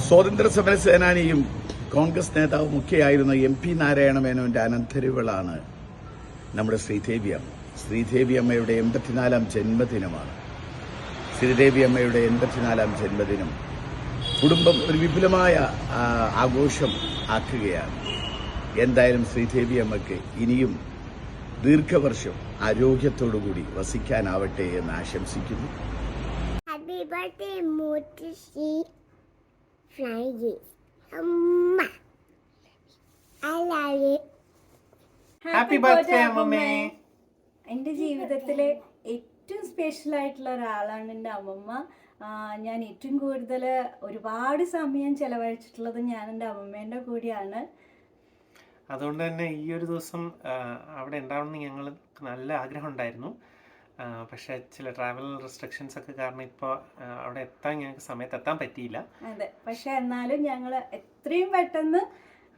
സ്വാതന്ത്ര്യ സമര സേനാനിയും കോൺഗ്രസ് നേതാവും ഒക്കെയായിരുന്ന MP നാരായണ മേനോന്റെ അനന്തരവളാണ് നമ്മുടെ ശ്രീദേവിയമ്മ. ശ്രീദേവിയമ്മയുടെ 84-ാം ജന്മദിനമാണ്. ശ്രീദേവിയമ്മയുടെ 84-ാം ജന്മദിനം കുടുംബം ഒരു വിപുലമായ ആഘോഷം ആക്കുകയാണ്. എന്തായാലും ശ്രീദേവിയമ്മയ്ക്ക് ഇനിയും ദീർഘവർഷം ആരോഗ്യത്തോടുകൂടി വസിക്കാനാവട്ടെ എന്ന് ആശംസിക്കുന്നു. Happy birthday, Motishi Friday. Amma, I love you. Happy birthday അമ്മമ്മേ. എൻ്റെ ജീവിതത്തിലെ ഏറ്റവും സ്പെഷ്യൽ ആയിട്ടുള്ള ഒരാളാണ് എൻ്റെ അമ്മമ്മ. ഞാൻ ഏറ്റവും കൂടുതൽ ഒരുപാട് സമയം ചെലവഴിച്ചിട്ടുള്ളത് ഞാൻ എൻ്റെ അമ്മമ്മേൻ്റെ കൂടെയാണ്. അതുകൊണ്ട് തന്നെ ഈ ഒരു ദിവസം അവിടെ ഉണ്ടാവണമെന്ന് ഞങ്ങൾക്ക് നല്ല ആഗ്രഹം ഉണ്ടായിരുന്നു. പക്ഷേ ചില ട്രാവൽ റെസ്ട്രിക്ഷൻസ് ഒക്കെ കാരണം ഇപ്പോൾ അവിടെ എത്താൻ ഞങ്ങൾക്ക് സമയത്ത് എത്താൻ പറ്റിയില്ല. അതെ, പക്ഷെ എന്നാലും ഞങ്ങൾ എത്രയും പെട്ടെന്ന്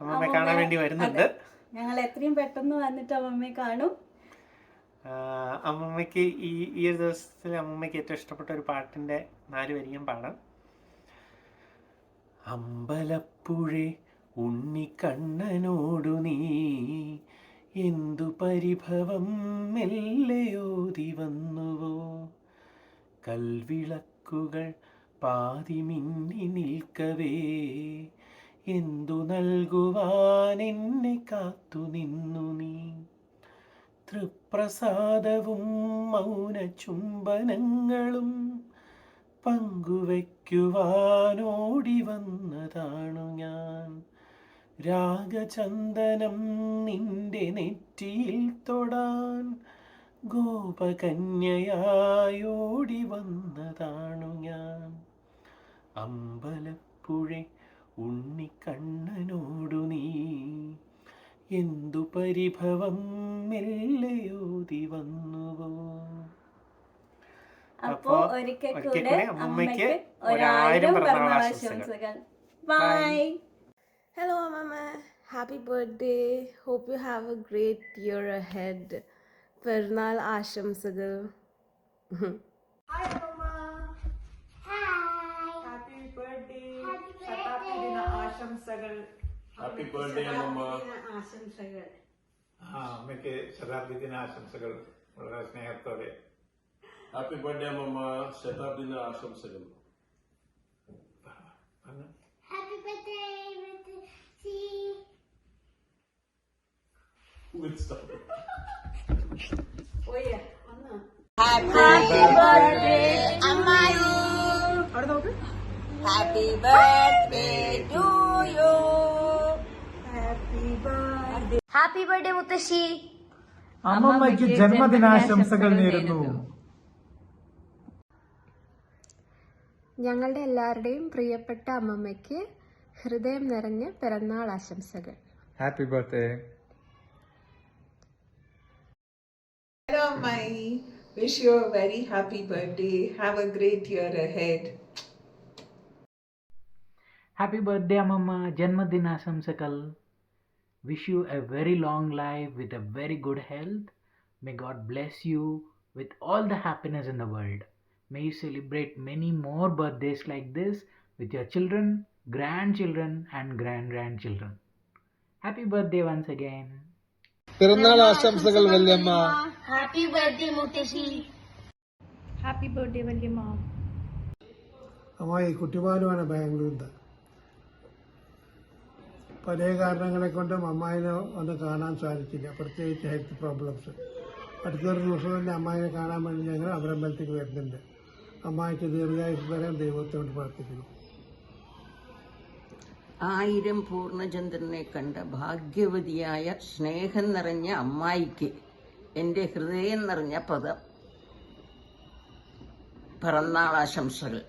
അമ്മമ്മയെ കാണാൻ വേണ്ടി വരുന്നുണ്ട്. ഞങ്ങൾ എത്രയും പെട്ടെന്ന് വന്നിട്ട് അമ്മമ്മയെ കാണും. അമ്മമ്മയ്ക്ക് ഈ ഒരു ദിവസത്തിൽ അമ്മമ്മയ്ക്ക് ഏറ്റവും ഇഷ്ടപ്പെട്ട ഒരു പാട്ടിൻ്റെ 4 വരി ഞാൻ പാടാം. അമ്പലപ്പുഴേ ഉണ്ണിക്കണ്ണനോടു നീ എന്തു പരിഭവം മെല്ലെയോതി വന്നുവോ, കൽവിളക്കുകൾ പാതി മിന്നി നിൽക്കവേ എന്തു നൽകുവാൻ എന്നെ കാത്തു നിന്നു നീ, തൃപ്രസാദവും മൗന ചുംബനങ്ങളും പങ്കുവയ്ക്കുവാനോടി വന്നതാണു ഞാൻ, രാഗചന്ദനം നിന്റെ നെറ്റിയിൽ തൊടാൻ ഗോപകന്യയായോടി വന്നതാണു ഞാൻ, അമ്പലപ്പുഴേ ഉണ്ണിക്കണ്ണനോടു നീ എന്തു പരിഭവം മെല്ലെയോതി വന്നുവോ. അപ്പോ ഒരിക്കൽ കൂടെ അമ്മയ്ക്ക് 1000 പിറന്നാൾ ആശംസകൾ. By. Hello, Mama. Happy birthday. Hope you have a great year ahead. Pernal Ashamsagal. Hi, Mama. Hi. Happy birthday. Shatabrati Dina Ashamsagal. Happy birthday അമ്മമ്മ. ആശംസകൾ. അമ്മയ്ക്ക് ശതാബ്ദി ദിന ആശംസകൾ വളരെ സ്നേഹത്തോടെ. ഹാപ്പി ബർത്ത്ഡേ അമ്മമ്മ. ശതാബ്ദി ദിന ആശംസകൾ. Happy birthday, Motishi. Oh yeah, Anna. Happy birthday, Ammayi. Happy birthday to you. Happy birthday, Motishi. അമ്മമ്മയ്ക്ക് ജന്മദിനാശംസകൾ നേരുന്നു. ഞങ്ങളുടെ എല്ലാവരുടെയും പ്രിയപ്പെട്ട അമ്മമ്മയ്ക്ക് ഹൃദയം നിറഞ്ഞ പിറന്നാൾ ആശംസകൾ. Happy birthday. Hello, Ammayi. Wish you a very happy birthday. Have a great year ahead. Happy birthday Amamma, Janmadinashamsakal. Wish you a very long life with a very good health. May God bless you with all the happiness in the world. May you celebrate many more birthdays like this with your children, grandchildren and grandchildren. Happy birthday once again. പിറന്നാൾ ആശംസകൾ വല്യമ്മ. Happy birthday, Motishi. Happy birthday വല്യമ്മ. അമ്മായി കുട്ടിപാലുമാണ് ബാംഗ്ലൂരിൽ. പല കാരണങ്ങളെ കൊണ്ടും അമ്മായിനെ ഒന്ന് കാണാൻ സാധിച്ചില്ല, പ്രത്യേകിച്ച് ഹെൽത്ത് പ്രോബ്ലംസ്. അടുത്തൊരു ദിവസം തന്നെ അമ്മായിനെ കാണാൻ വേണ്ടി ഞങ്ങൾ അവരമ്പലത്തേക്ക് വരുന്നുണ്ട്. അമ്മായിക്ക് ദീർഘായുസ് തരാൻ ദൈവത്തോട് പ്രാർത്ഥിക്കുന്നു. 1000 പൂർണ്ണചന്ദ്രനെ കണ്ട ഭാഗ്യവതിയായ സ്നേഹം നിറഞ്ഞ അമ്മായിക്ക് എൻ്റെ ഹൃദയം നിറഞ്ഞ പിറന്നാൾ ആശംസകൾ.